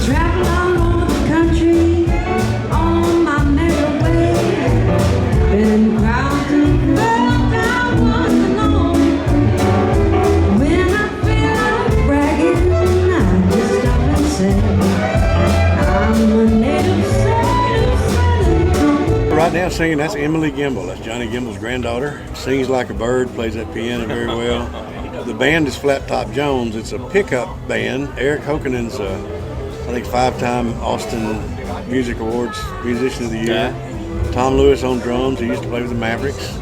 travel all over the country on my merry way. Been proud to world I want to know. When I feel like bragging, I just stop and say, I'm a native Southern. Right now singing, that's Emily Gimble. That's Johnny Gimble's granddaughter. Sings like a bird, plays that piano very well. The band is Flat Top Jones. It's a pickup band. Eric Hokanen's, I think, 5-time Austin Music Awards Musician of the Year. Yeah. Tom Lewis on drums. He used to play with the Mavericks.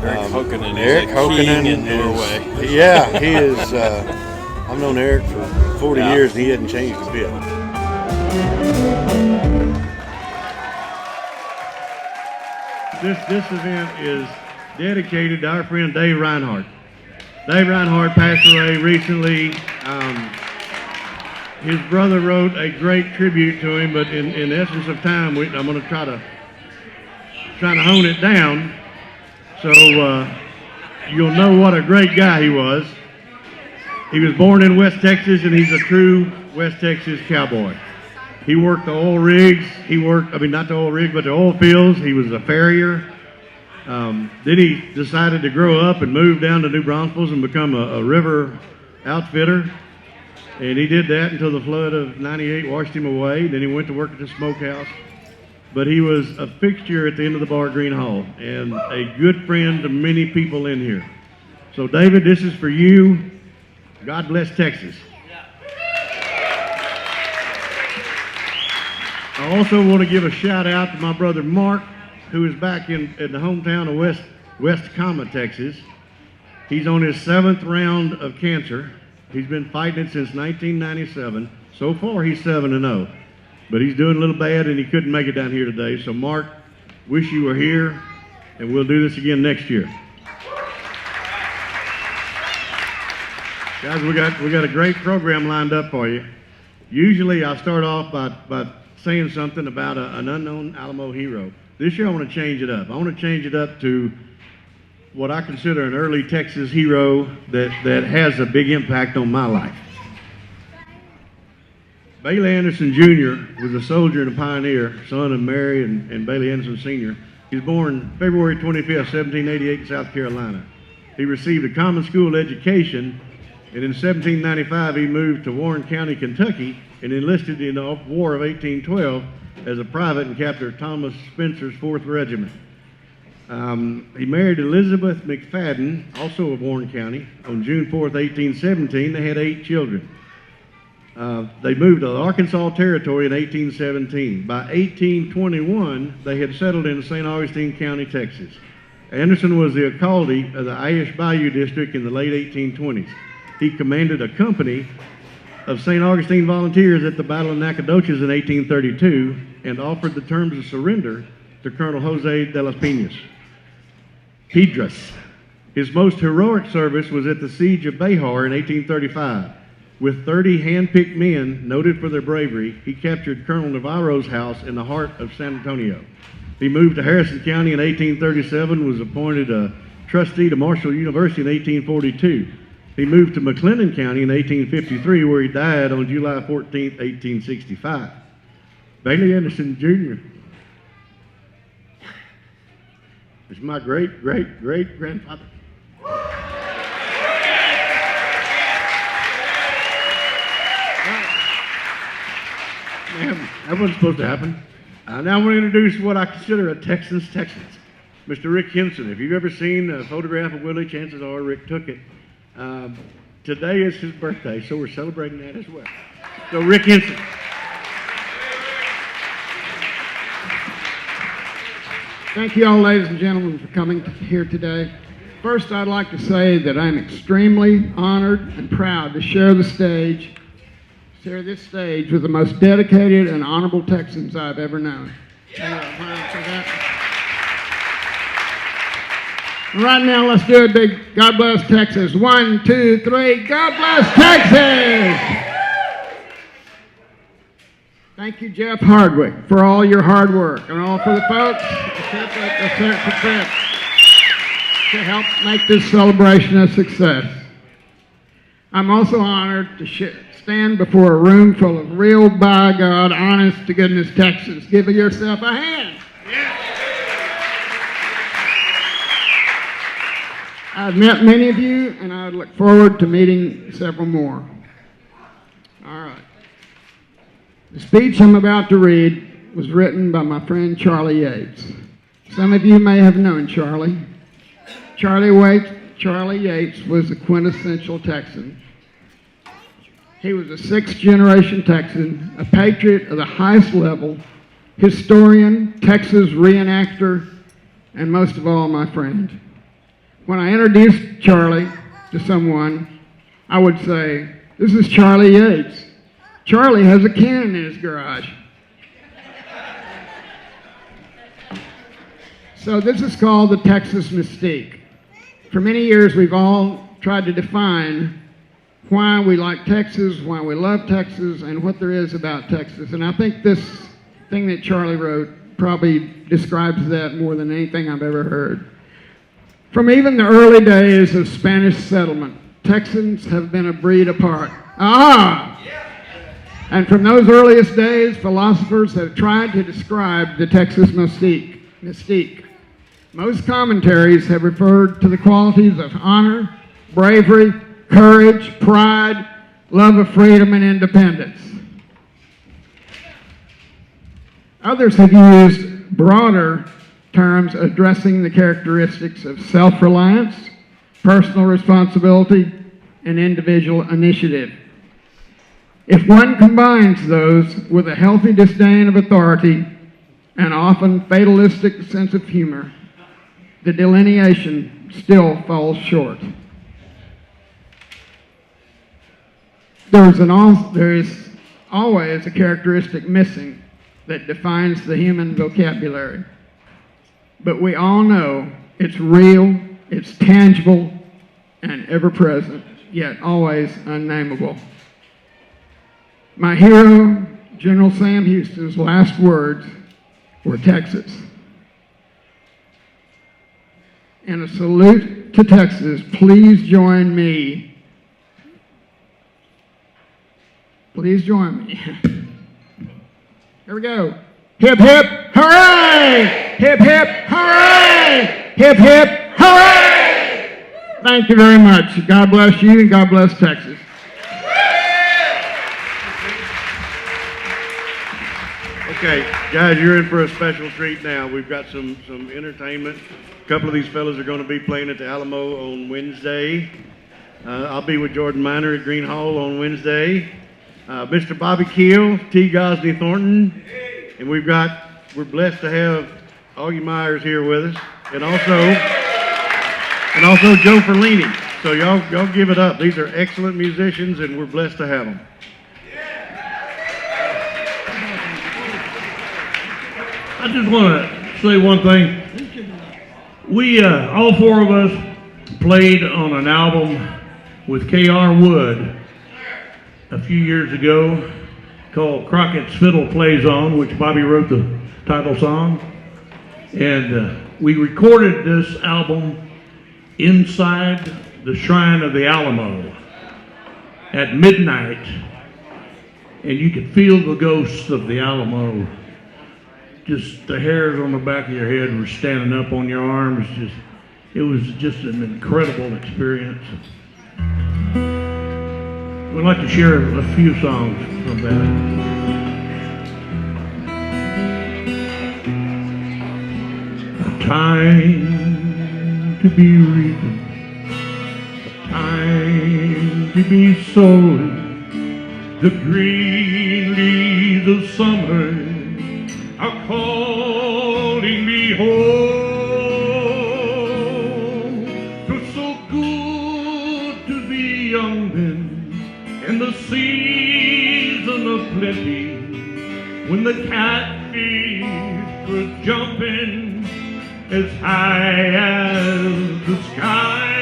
Eric Hokanen Eric is a Hokanen king in Norway. Yeah, he is. I've known Eric for 40 years, and he hasn't changed a bit. This event is dedicated to our friend Dave Reinhardt. Dave Reinhardt passed away recently. His brother wrote a great tribute to him, but in essence of time, I'm going to try to hone it down so you'll know what a great guy he was. He was born in West Texas, and he's a true West Texas cowboy. He worked the oil rigs. Not the oil rig, but the oil fields. He was a farrier. Then he decided to grow up and move down to New Braunfels and become a river outfitter. And he did that until the flood of '98 washed him away. Then he went to work at the smokehouse. But he was a fixture at the end of the bar at Green Hall and a good friend to many people in here. So David, this is for you. God bless Texas. I also want to give a shout out to my brother Mark, who is back in the hometown of West Cama, Texas. He's on his 7th round of cancer. He's been fighting it since 1997. So far, he's 7-0. But he's doing a little bad, and he couldn't make it down here today. So, Mark, wish you were here, and we'll do this again next year. Guys, we got a great program lined up for you. Usually, I start off by saying something about an unknown Alamo hero. This year I want to change it up. I want to change it up to what I consider an early Texas hero that has a big impact on my life. Bailey Anderson Jr. was a soldier and a pioneer, son of Mary and Bailey Anderson Sr. He was born February 25th, 1788 in South Carolina. He received a common school education, and in 1795 he moved to Warren County, Kentucky, and enlisted in the War of 1812 as a private and captured Thomas Spencer's 4th Regiment. He married Elizabeth McFadden, also of Warren County, on June 4th, 1817. They had 8 children. They moved to the Arkansas Territory in 1817. By 1821, they had settled in St. Augustine County, Texas. Anderson was the alcalde of the Ayash Bayou District in the late 1820s. He commanded a company of St. Augustine volunteers at the Battle of Nacogdoches in 1832 and offered the terms of surrender to Colonel Jose de las Piñas. Piedras. His most heroic service was at the Siege of Behar in 1835. With 30 hand-picked men noted for their bravery, he captured Colonel Navarro's house in the heart of San Antonio. He moved to Harrison County in 1837, was appointed a trustee to Marshall University in 1842. He moved to McLennan County in 1853, where he died on July 14, 1865. Bailey Anderson Jr. is my great-great-great-grandfather. That wasn't supposed to happen. Now I'm going to introduce what I consider a Texan's Texans, Mr. Rick Henson. If you've ever seen a photograph of Willie, chances are Rick took it. Today is his birthday, so we're celebrating that as well. So Rick Henson. Thank you all, ladies and gentlemen, for coming here today. First, I'd like to say that I'm extremely honored and proud to share this stage with the most dedicated and honorable Texans I've ever known. Right now, let's do a big God bless Texas. 1, 2, 3, God bless Texas! Thank you, Jeff Hardwick, for all your hard work, and all for the folks to help make this celebration a success. I'm also honored to stand stand before a room full of real, by God, honest to goodness Texans. Give yourself a hand. I've met many of you, and I look forward to meeting several more. All right. The speech I'm about to read was written by my friend Charlie Yates. Some of you may have known Charlie. Charlie Yates was a quintessential Texan. He was a sixth-generation Texan, a patriot of the highest level, historian, Texas reenactor, and most of all, my friend. When I introduced Charlie to someone, I would say, "This is Charlie Yates. Charlie has a cannon in his garage." So this is called the Texas mystique. For many years, we've all tried to define why we like Texas, why we love Texas, and what there is about Texas. And I think this thing that Charlie wrote probably describes that more than anything I've ever heard. From even the early days of Spanish settlement, Texans have been a breed apart. And from those earliest days, philosophers have tried to describe the Texas mystique. Most commentaries have referred to the qualities of honor, bravery, courage, pride, love of freedom, and independence. Others have used broader terms addressing the characteristics of self-reliance, personal responsibility, and individual initiative. If one combines those with a healthy disdain of authority and often fatalistic sense of humor, the delineation still falls short. There is always a characteristic missing that defines the human vocabulary. But we all know it's real, it's tangible, and ever-present, yet always unnameable. My hero, General Sam Houston's last words were Texas. In a salute to Texas, please join me. Please join me. Here we go. Hip, hip, hooray! Hip, hip, hooray! Hip, hip, hooray! Thank you very much. God bless you and God bless Texas. Okay, guys, you're in for a special treat now. We've got some entertainment. A couple of these fellas are going to be playing at the Alamo on Wednesday. I'll be with Jordan Miner at Green Hall on Wednesday. Mr. Bobby Keel, T. Gosney Thornton, and we're blessed to have Augie Myers here with us, and also Joe Ferlini. So y'all give it up. These are excellent musicians, and we're blessed to have them. I just want to say one thing. We, all four of us, played on an album with K.R. Wood a few years ago called Crocketts Fiddle Plays On, which Bobby wrote the title song. And we recorded this album inside the shrine of the Alamo at midnight. And you could feel the ghosts of the Alamo. Just the hairs on the back of your head were standing up on your arms. It was just an incredible experience. We'd like to share a few songs from that. A time to be reaping, a time to be sowing, the green leaves of summer are calling me home. 'Twas so good to be young then, in the season of plenty, when the catfish were jumping as high as the sky.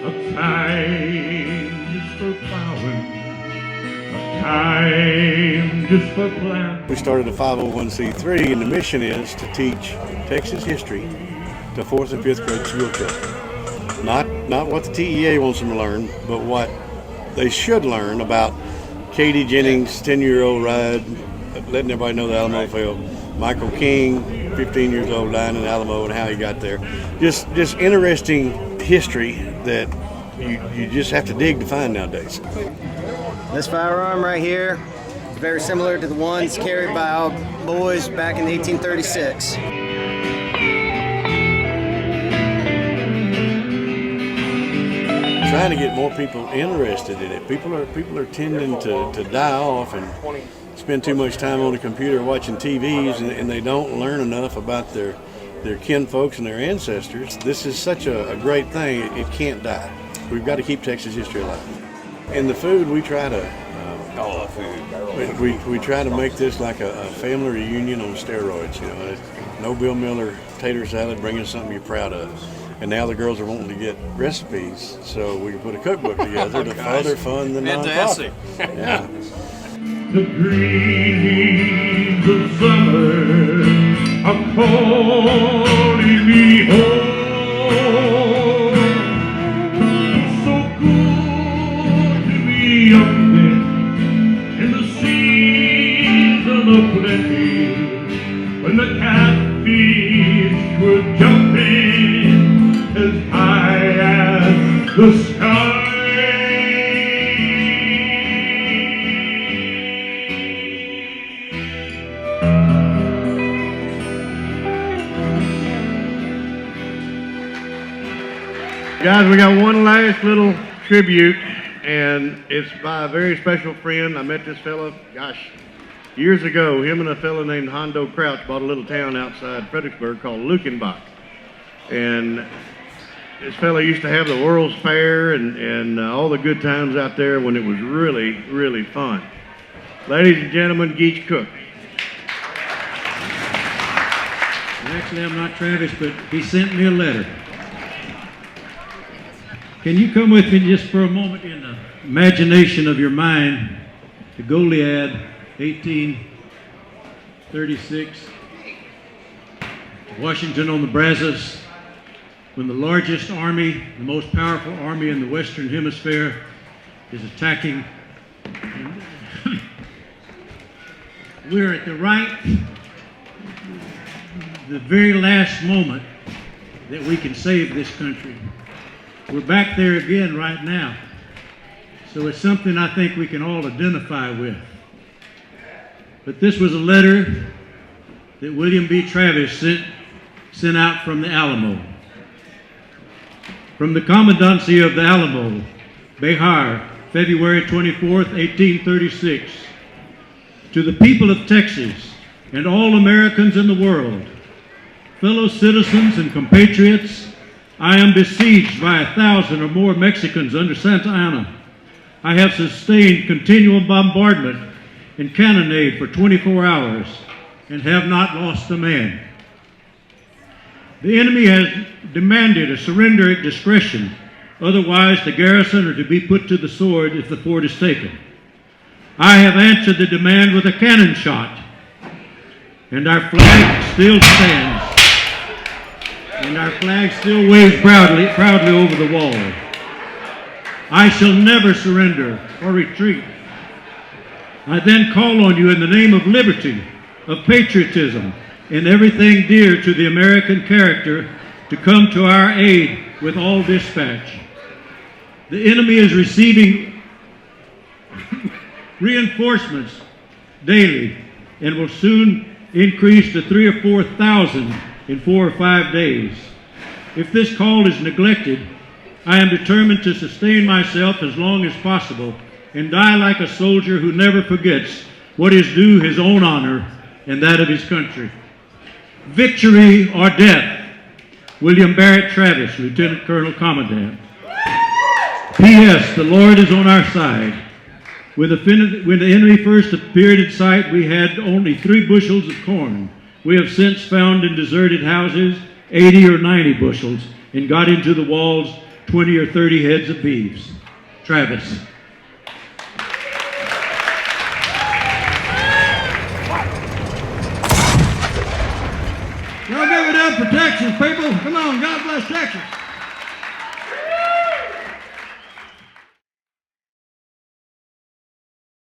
A time just for plowing, a time just for planting. We started a 501c3, and the mission is to teach Texas history to 4th and 5th grade school children. Not what the TEA wants them to learn, but what they should learn about Katie Jennings' 10-year-old ride, letting everybody know the Alamo fell. Michael King, 15 years old, dying in Alamo, and how he got there. Just interesting history that you just have to dig to find nowadays. This firearm right here is very similar to the ones carried by our boys back in 1836. Trying to get more people interested in it. People are tending to die off and spend too much time on the computer watching TVs, and they don't learn enough about their kinfolks and their ancestors. This is such a great thing. It can't die. We've got to keep Texas history alive. And the food, we try to we try to make this like a family reunion on steroids. You know, no Bill Miller tater salad, bringing something you're proud of. And now the girls are wanting to get recipes, so we can put a cookbook together to further fund the nonprofit. Yeah. The dreams of summer are calling me home. So good to be up there in the season of plenty, when the catfish were jumping as high as the sky. Guys, we got one last little tribute, and it's by a very special friend. I met this fella, gosh, years ago. Him and a fella named Hondo Crouch bought a little town outside Fredericksburg called Lukenbach. And this fella used to have the World's Fair and all the good times out there when it was really, really fun. Ladies and gentlemen, Geach Cook. Actually, I'm not Travis, but he sent me a letter. Can you come with me just for a moment in the imagination of your mind to Goliad, 1836, Washington on the Brazos, when the largest army, the most powerful army in the Western Hemisphere is attacking. We're at the very last moment that we can save this country. We're back there again right now. So it's something I think we can all identify with. But this was a letter that William B. Travis sent out from the Alamo. From the Commandancy of the Alamo, Behar, February 24th, 1836. To the people of Texas and all Americans in the world, fellow citizens and compatriots, I am besieged by 1,000 or more Mexicans under Santa Anna. I have sustained continual bombardment and cannonade for 24 hours and have not lost a man. The enemy has demanded a surrender at discretion, otherwise the garrison are to be put to the sword if the fort is taken. I have answered the demand with a cannon shot, and our flag still stands. And our flag still waves proudly over the wall. I shall never surrender or retreat. I then call on you in the name of liberty, of patriotism, and everything dear to the American character to come to our aid with all dispatch. The enemy is receiving reinforcements daily and will soon increase to 3,000 or 4,000 in 4 or 5 days. If this call is neglected, I am determined to sustain myself as long as possible and die like a soldier who never forgets what is due his own honor and that of his country. Victory or death. William Barrett Travis, Lieutenant Colonel Commandant. P.S. The Lord is on our side. When the enemy first appeared in sight, we had only 3 bushels of corn. We have since found in deserted houses 80 or 90 bushels and got into the walls 20 or 30 heads of beeves. Travis. Y'all give it up for Texas, people. Come on, God bless Texas.